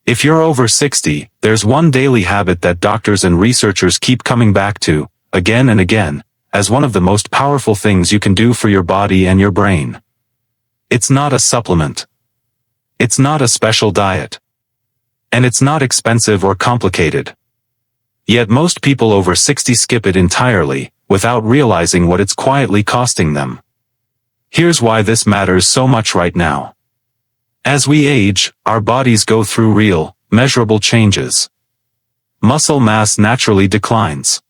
If you're over 60, there's one daily habit that doctors and researchers keep coming back to, again and again, as one of the most powerful things you can do for your body and your brain. It's not a supplement. It's not a special diet. And it's not expensive or complicated. Yet most people over 60 skip it entirely, without realizing what it's quietly costing them. Here's why this matters so much right now. As we age, our bodies go through real, measurable changes. Muscle mass naturally declines.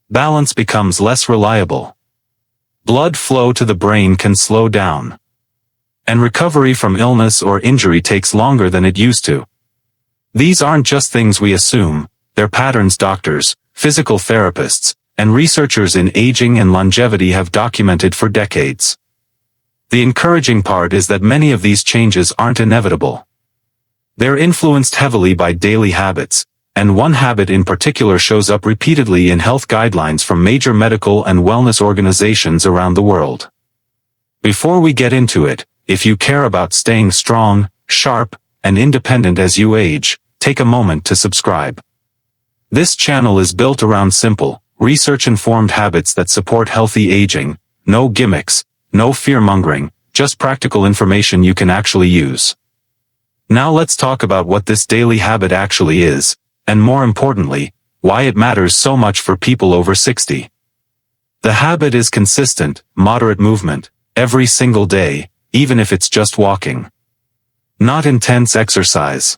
Balance becomes less reliable. Blood flow to the brain can slow down. And recovery from illness or injury takes longer than it used to. These aren't just things we assume, they're patterns doctors, physical therapists, and researchers in aging and longevity have documented for decades. The encouraging part is that many of these changes aren't inevitable. They're influenced heavily by daily habits, and one habit in particular shows up repeatedly in health guidelines from major medical and wellness organizations around the world. Before we get into it, if you care about staying strong, sharp, and independent as you age, take a moment to subscribe. This channel is built around simple, research-informed habits that support healthy aging, no gimmicks, no fear-mongering, just practical information you can actually use. Now let's talk about what this daily habit actually is, and more importantly, why it matters so much for people over 60. The habit is consistent, moderate movement, every single day, even if it's just walking. Not intense exercise.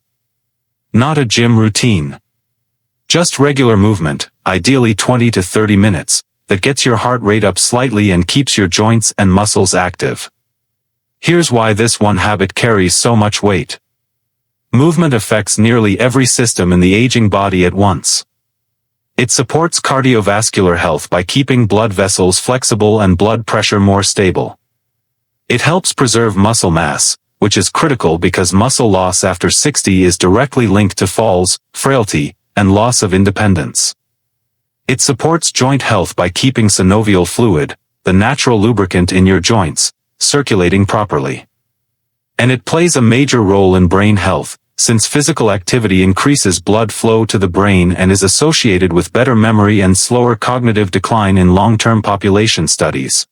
Not a gym routine. Just regular movement, ideally 20 to 30 minutes, that gets your heart rate up slightly and keeps your joints and muscles active. Here's why this one habit carries so much weight. Movement affects nearly every system in the aging body at once. It supports cardiovascular health by keeping blood vessels flexible and blood pressure more stable. It helps preserve muscle mass, which is critical because muscle loss after 60 is directly linked to falls, frailty, and loss of independence. It supports joint health by keeping synovial fluid, the natural lubricant in your joints, circulating properly. And it plays a major role in brain health, since physical activity increases blood flow to the brain and is associated with better memory and slower cognitive decline in long-term population studies.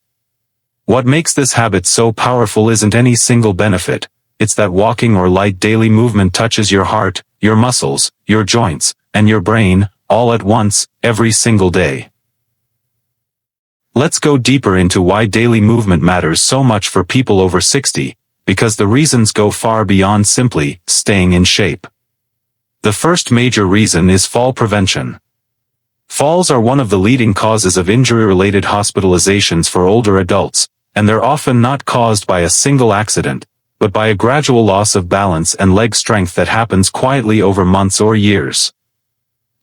What makes this habit so powerful isn't any single benefit, it's that walking or light daily movement touches your heart, your muscles, your joints, and your brain, all at once, every single day. Let's go deeper into why daily movement matters so much for people over 60, because the reasons go far beyond simply staying in shape. The first major reason is fall prevention. Falls are one of the leading causes of injury-related hospitalizations for older adults, and they're often not caused by a single accident, but by a gradual loss of balance and leg strength that happens quietly over months or years.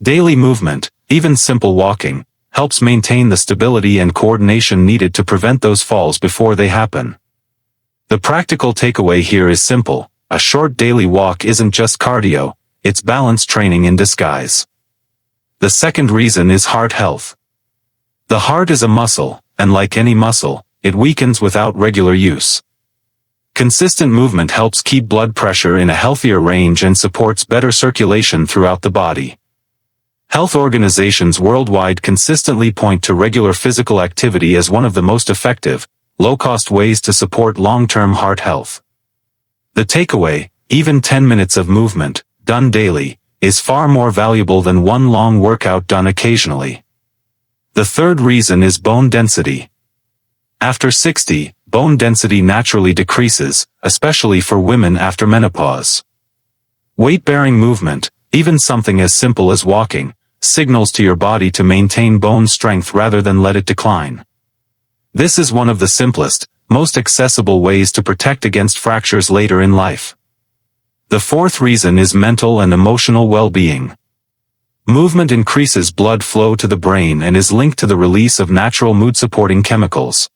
Daily movement, even simple walking, helps maintain the stability and coordination needed to prevent those falls before they happen. The practical takeaway here is simple: a short daily walk isn't just cardio, it's balance training in disguise. The second reason is heart health. The heart is a muscle, and like any muscle, it weakens without regular use. Consistent movement helps keep blood pressure in a healthier range and supports better circulation throughout the body. Health organizations worldwide consistently point to regular physical activity as one of the most effective, low-cost ways to support long-term heart health. The takeaway: even 10 minutes of movement, done daily, is far more valuable than one long workout done occasionally. The third reason is bone density. After 60, bone density naturally decreases, especially for women after menopause. Weight-bearing movement, even something as simple as walking, signals to your body to maintain bone strength rather than let it decline. This is one of the simplest, most accessible ways to protect against fractures later in life. The fourth reason is mental and emotional well-being. Movement increases blood flow to the brain and is linked to the release of natural mood-supporting chemicals.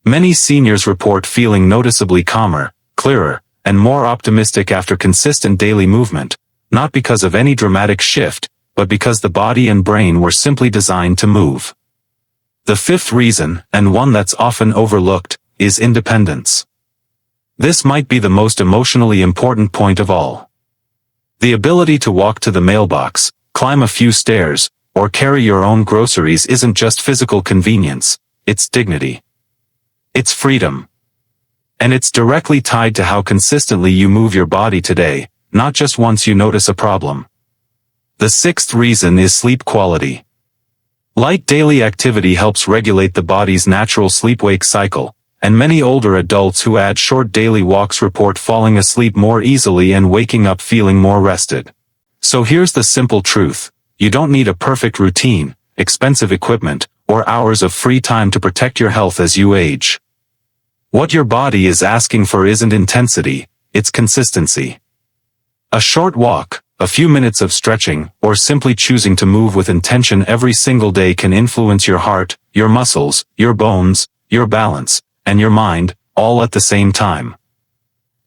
Many seniors report feeling noticeably calmer, clearer, and more optimistic after consistent daily movement, not because of any dramatic shift, but because the body and brain were simply designed to move. The fifth reason, and one that's often overlooked, is independence. This might be the most emotionally important point of all. The ability to walk to the mailbox, climb a few stairs, or carry your own groceries isn't just physical convenience, it's dignity. It's freedom. And it's directly tied to how consistently you move your body today, not just once you notice a problem. The sixth reason is sleep quality. Light daily activity helps regulate the body's natural sleep-wake cycle, and many older adults who add short daily walks report falling asleep more easily and waking up feeling more rested. So here's the simple truth. You don't need a perfect routine, expensive equipment, or hours of free time to protect your health as you age. What your body is asking for isn't intensity, it's consistency. A short walk, a few minutes of stretching, or simply choosing to move with intention every single day can influence your heart, your muscles, your bones, your balance, and your mind, all at the same time.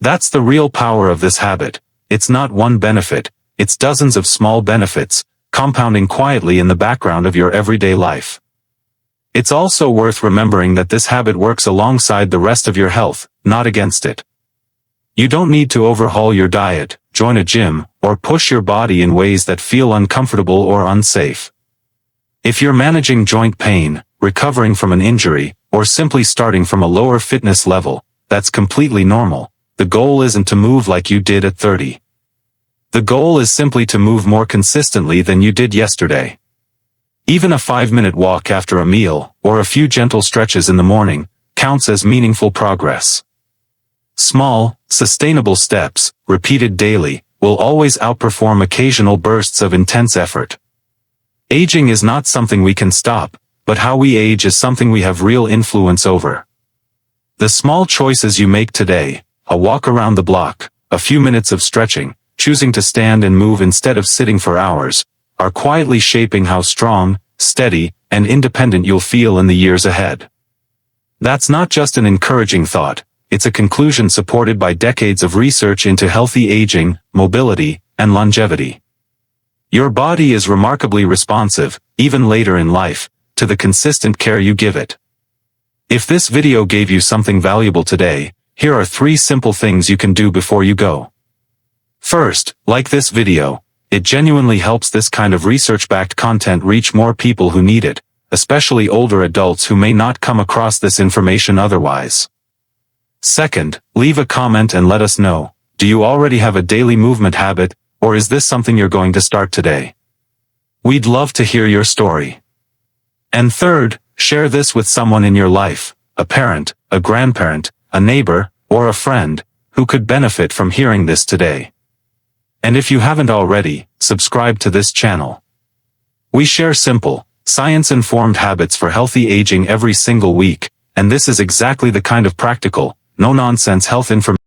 That's the real power of this habit. It's not one benefit, it's dozens of small benefits, compounding quietly in the background of your everyday life. It's also worth remembering that this habit works alongside the rest of your health, not against it. You don't need to overhaul your diet, join a gym, or push your body in ways that feel uncomfortable or unsafe. If you're managing joint pain, recovering from an injury, or simply starting from a lower fitness level, that's completely normal. The goal isn't to move like you did at 30. The goal is simply to move more consistently than you did yesterday. Even a 5-minute walk after a meal, or a few gentle stretches in the morning, counts as meaningful progress. Small, sustainable steps, repeated daily, will always outperform occasional bursts of intense effort. Aging is not something we can stop, but how we age is something we have real influence over. The small choices you make today, a walk around the block, a few minutes of stretching, choosing to stand and move instead of sitting for hours, are quietly shaping how strong, steady, and independent you'll feel in the years ahead. That's not just an encouraging thought, it's a conclusion supported by decades of research into healthy aging, mobility, and longevity. Your body is remarkably responsive, even later in life, to the consistent care you give it. If this video gave you something valuable today, here are 3 simple things you can do before you go. First, like this video. It genuinely helps this kind of research-backed content reach more people who need it, especially older adults who may not come across this information otherwise. Second, leave a comment and let us know, do you already have a daily movement habit, or is this something you're going to start today? We'd love to hear your story. And third, share this with someone in your life, a parent, a grandparent, a neighbor, or a friend, who could benefit from hearing this today. And if you haven't already, subscribe to this channel. We share simple, science-informed habits for healthy aging every single week, and this is exactly the kind of practical, no-nonsense health information